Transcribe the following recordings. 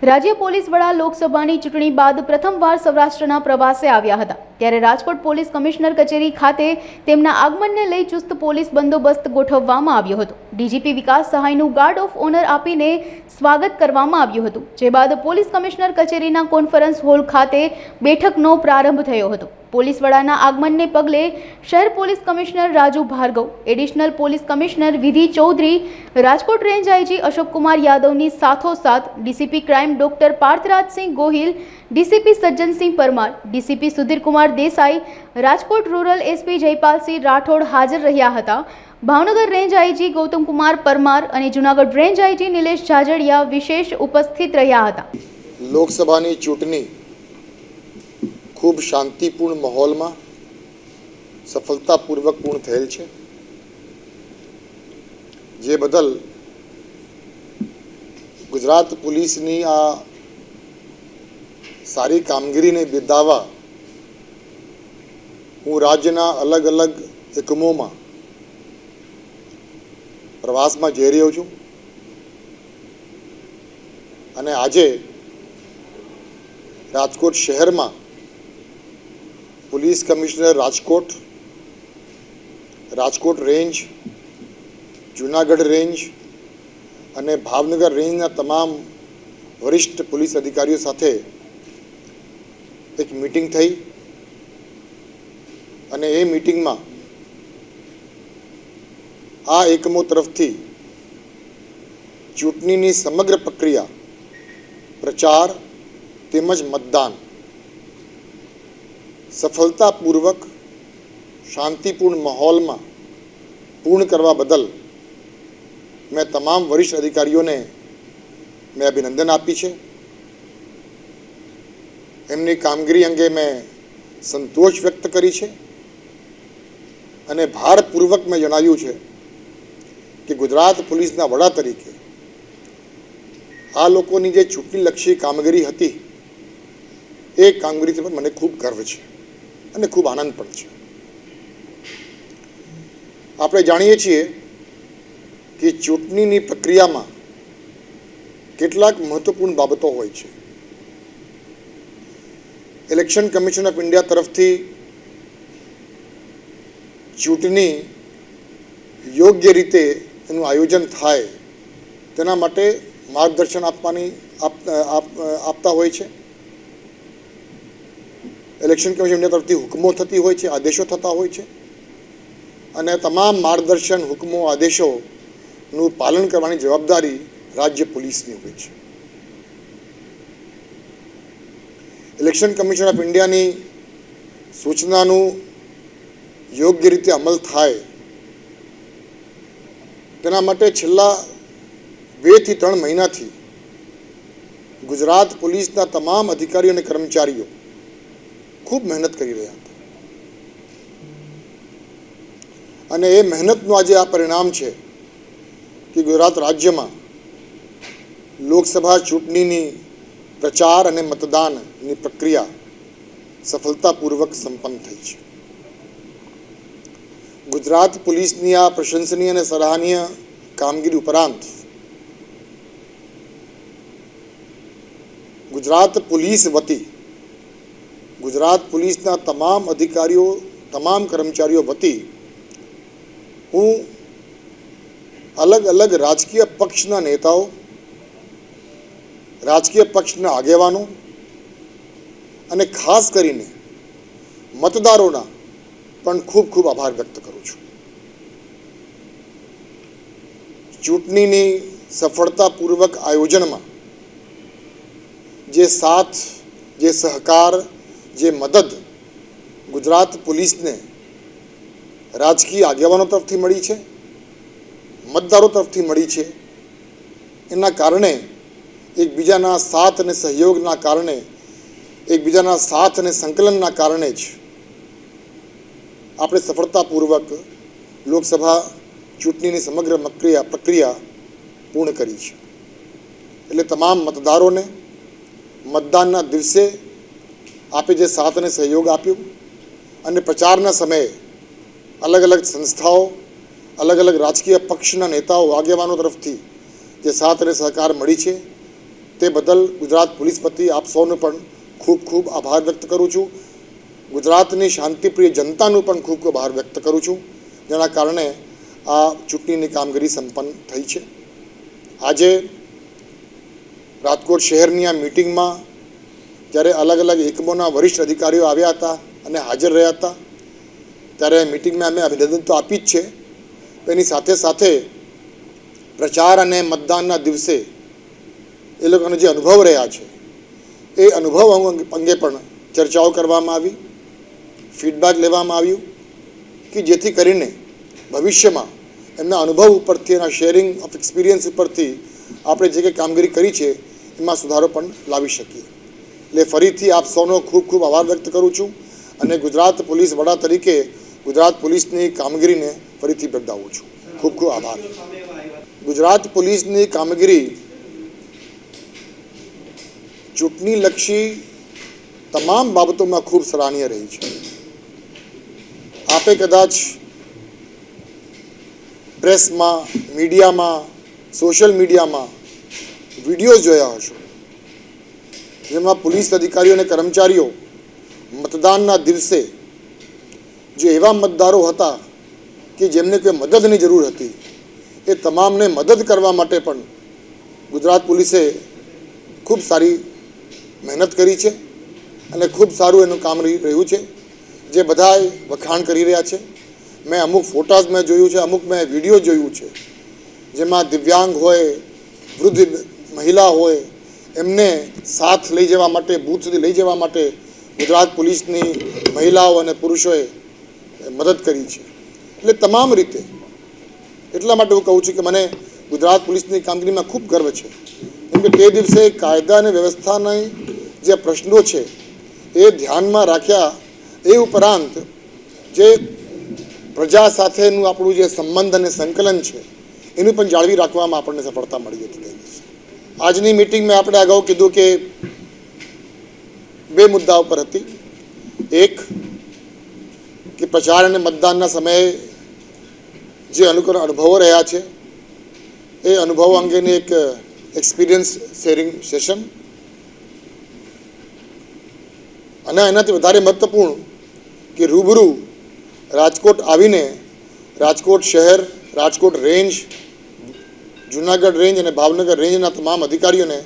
રાજ્ય પોલીસ વડા લોકસભાની ચૂંટણી બાદ પ્રથમવાર સૌરાષ્ટ્રના પ્રવાસે આવ્યા હતા, ત્યારે રાજકોટ પોલીસ કમિશનર કચેરી ખાતે તેમના આગમનને લઈ ચુસ્ત પોલીસ બંદોબસ્ત ગોઠવવામાં આવ્યો હતો। ડીજીપી વિકાસ સહાયનું ગાર્ડ ઓફ ઓનર આપીને સ્વાગત કરવામાં આવ્યું હતું, જે બાદ પોલીસ કમિશનર કચેરીના કોન્ફરન્સ હોલ ખાતે બેઠકનો પ્રારંભ થયો હતો। પોલીસ વડાના આગમનને પગલે શહેર police commissioner Raju Bhargav, additional police commissioner Vidhi Chaudhary, Rajkot range IG Ashok Kumar યાદવની સાથોસાથ DCP crime doctor Parthrajsinh Gohil, DCP Sajjansinh Parmar, DCP Sudhir Kumar Desai, Rajkot rural SP Jaypalsinh Rathod હાજર રહ્યા હતા। ભાવનગર રેન્જ આઈજી ગૌતમ કુમાર પરમાર અને જૂનાગઢ રેન્જ આઈજી નિલેશ જાજડિયા વિશેષ ઉપસ્થિત રહ્યા હતા। લોકસભાની ચૂંટણી खूब शांतिपूर्ण माहौल में सफलतापूर्वक पूर्ण थयेल छे, जे बदल गुजरात पुलिसनी आ सारी कामगीरी ने बिरदावा हूँ राज्यना अलग अलग एकमों में प्रवास में जई रह्यो छुं अने आजे राजकोट शहर में police commissioner Rajkot, Rajkot range, Junagadh range अने भावनगर रेंजना तमाम वरिष्ठ पुलिस अधिकारीओ साथे एक मीटिंग थई अने ए मीटिंग में आ एकमो तरफथी चूंटणीनी समग्र प्रक्रिया, प्रचार तेमज मतदान सफलतापूर्वक शांतिपूर्ण माहौल में पूर्ण करवा बदल मैं तमाम वरिष्ठ अधिकारीओं ने मैं अभिनंदन आपी छे। एमनी कामगीरी अंगे मैं संतोष व्यक्त करी छे अने भारपूर्वक मैं जणाव्युं छे कि गुजरात पुलिसना वड़ा तरीके आ लोकोनी जे चूंटणीलक्षी कामगीरी हती ए कामगीरी पर मने खूब गर्व छे અને ખૂબ આનંદ પણ છે। આપણે જાણીએ છીએ કે ચૂંટણીની પ્રક્રિયામાં કેટલાક મહત્વપૂર્ણ બાબતો હોય છે। ઇલેક્શન કમિશન ઓફ ઇન્ડિયા તરફથી ચૂંટણી યોગ્ય રીતે એનું આયોજન થાય તેના માટે માર્ગદર્શન આપતા હોય છે। इलेक्शन कमिशन इंडिया तरफ हुक्मों थती होय छे, आदेशों थता होय छे अने तमाम मार्गदर्शन हुक्मों आदेशों नु पालन करवानी जवाबदारी राज्य पुलिसनी होय छे। इलेक्शन कमिशन ऑफ इंडिया नी सूचनानु योग्य रीते अमल थाय तेना माटे छेल्ला 2 થી 3 महीनाथी गुजरात पुलिसना तमाम अधिकारीओ अने कर्मचारीओ खूब मेहनत करी रह्या हता अने ए मेहनतनुं आज आ परिणाम छे कि गुजरात राज्य में लोकसभा चूंटणीनी प्रचार अने मतदाननी प्रक्रिया सफलतापूर्वक संपन्न थई छे। गुजरात पुलिसनी आ प्रशंसनीय अने सराहनीय कामगीरी उपरांत गुजरात पुलिस वती गुजरात पुलिसना तमाम अधिकारीओ, तमाम कर्मचारीओ वती हूँ अलग अलग राजकीय पक्षना नेताओं, राजकीय पक्षना आगेवानों अने खास करीने मतदारोना पण खूब खूब आभार व्यक्त करूँ छूं। चूंटणीनी सफलतापूर्वक आयोजन में जे साथ, जे सहकार, जे मदद गुजरात पुलिस ने राजकीय आगेवानों तरफथी मळी छे, मतदारों तरफथी मळी छे, एना कारणे एकबीजाना साथ अने सहयोगना कारणे, एकबीजाना साथ अने संकलनना कारणे ज आपणे सफलतापूर्वक लोकसभा चूंटणीनी समग्र प्रक्रिया पूर्ण करी छे। एटले तमाम मतदारोने मतदानना दिवसे आपे जे साथ ने सहयोग आप्यो अने प्रचारना समय अलग अलग संस्थाओं, अलग अलग राजकीय पक्षना नेताओं, आगेवानों तरफथी जे साथ ने सहकार मळी छे તે બદલ ગુજરાત પોલીસ વતી આપ સૌનો પણ ખૂબ ખૂબ આભાર વ્યક્ત કરું છું. ગુજરાતની શાંતિપ્રિય જનતાનું પણ ખૂબ ખૂબ આભાર વ્યક્ત કરું છું, જેના કારણે આ ચૂંટણીની કામગીરી સંપન્ન થઈ છે. આજે રાજકોટ શહેરની આ મિટિંગમાં જ્યારે અલગ અલગ એકમોના વરિષ્ઠ અધિકારીઓ આવ્યા હતા અને હાજર રહ્યા હતા, ત્યારે મિટિંગમાં અમે અભિનંદન તો આપી જ છે, એની સાથે સાથે પ્રચાર અને મતદાનના દિવસે એ લોકોને જે અનુભવ રહ્યા છે એ અનુભવ અંગે પણ ચર્ચાઓ કરવામાં આવી, ફીડબેક લેવામાં આવ્યું કે જેથી કરીને ભવિષ્યમાં એમના અનુભવ ઉપરથી, એના શેરિંગ ઓફ એક્સપિરિયન્સ ઉપરથી આપણે જે કંઈ કામગીરી કરી છે એમાં સુધારો પણ લાવી શકીએ. એટલે ફરીથી આપ સૌનો ખૂબ ખૂબ આભાર વ્યક્ત કરું છું અને ગુજરાત પોલીસ વડા તરીકે ગુજરાત પોલીસની કામગીરીને ફરીથી બિરદાવું છું. ખૂબ ખૂબ આભાર. ગુજરાત પોલીસની કામગીરી ચૂંટણીલક્ષી તમામ બાબતોમાં ખૂબ સરાહનીય રહી છે. આપે કદાચ પ્રેસમાં, મીડિયામાં, સોશિયલ મીડિયામાં વિડીયો જોયા હશો, જેમાં પોલીસ અધિકારીઓ અને કર્મચારીઓ મતદાનના દિવસે જે એવા મતદારો હતા કે જેમને કોઈ મદદની જરૂર હતી, એ તમામને મદદ કરવા માટે પણ ગુજરાત પોલીસે ખૂબ સારી મહેનત કરી છે અને ખૂબ સારું એનું કામ રહ્યું છે, જે બધાએ વખાણ કરી રહ્યા છે. મેં અમુક ફોટાઝ મેં જોયું છે, અમુક મેં વિડીયો જોયું છે, જેમાં દિવ્યાંગ હોય, વૃદ્ધ મહિલા હોય, એમને સાથ લઈ જવા માટે, બૂથ સુધી લઈ જવા માટે ગુજરાત પોલીસની મહિલાઓ અને પુરુષોએ મદદ કરી છે. એટલે તમામ રીતે એટલા માટે હું કહું છું કે મને ગુજરાત પોલીસની કામગીરીમાં ખૂબ ગર્વ છે, કેમ કે તે દિવસે કાયદા અને વ્યવસ્થાના જે પ્રશ્નો છે એ ધ્યાનમાં રાખ્યા, એ ઉપરાંત જે પ્રજા સાથેનું આપણું જે સંબંધ અને સંકલન છે એનું પણ જાળવી રાખવામાં આપણને સફળતા મળી હતી. આજની મિટિંગમાં આપણે અગાઉ કીધું કે બે મુદ્દા ઉપર હતી. એક કે પ્રચાર અને મતદાનના સમયે જે અનુભવો રહ્યા છે એ અનુભવો અંગેની એક એક્સપિરિયન્સ શેરિંગ સેશન, અને એનાથી વધારે મહત્વપૂર્ણ કે રૂબરૂ રાજકોટ આવીને રાજકોટ શહેર, રાજકોટ રેન્જ, જુનાગઢ રેન્જ અને ભાવનગર રેન્જના તમામ અધિકારીઓને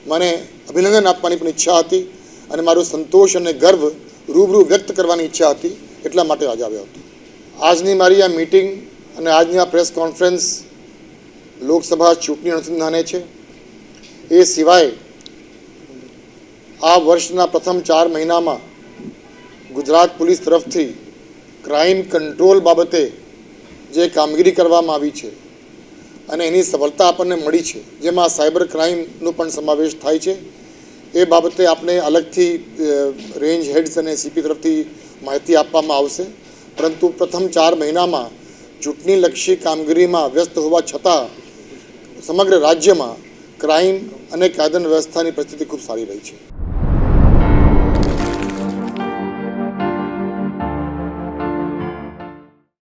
મને અભિનંદન આપવાની પણ ઈચ્છા હતી અને મારો સંતોષ અને ગર્વ રૂબરૂ વ્યક્ત કરવાની ઈચ્છા હતી, એટલા માટે આજે આવ્યો હતો. આજની મારી આ મિટિંગ અને આજની આ પ્રેસ કોન્ફરન્સ લોકસભા ચૂંટણી અનુસંધાને છે. એ સિવાય આ વર્ષના પ્રથમ 4 મહિનામાં ગુજરાત પોલીસ તરફથી ક્રાઇમ કંટ્રોલ બાબતે જે કામગીરી કરવામાં આવી છે અને એની સફળતા આપણને મળી છે, જેમાં સાયબર ક્રાઇમનો પણ સમાવેશ થાય છે. એ બાબતે આપણે અલગથી રેન્જ હેડ્સ અને સીપી તરફથી માહિતી આપવામાં આવશે. પરંતુ પ્રથમ 4 મહિનામાં ચૂંટણીલક્ષી કામગીરીમાં વ્યસ્ત હોવા છતાં સમગ્ર રાજ્યમાં ક્રાઇમ અને કાયદા વ્યવસ્થાની પરિસ્થિતિ ખૂબ સારી રહી છે.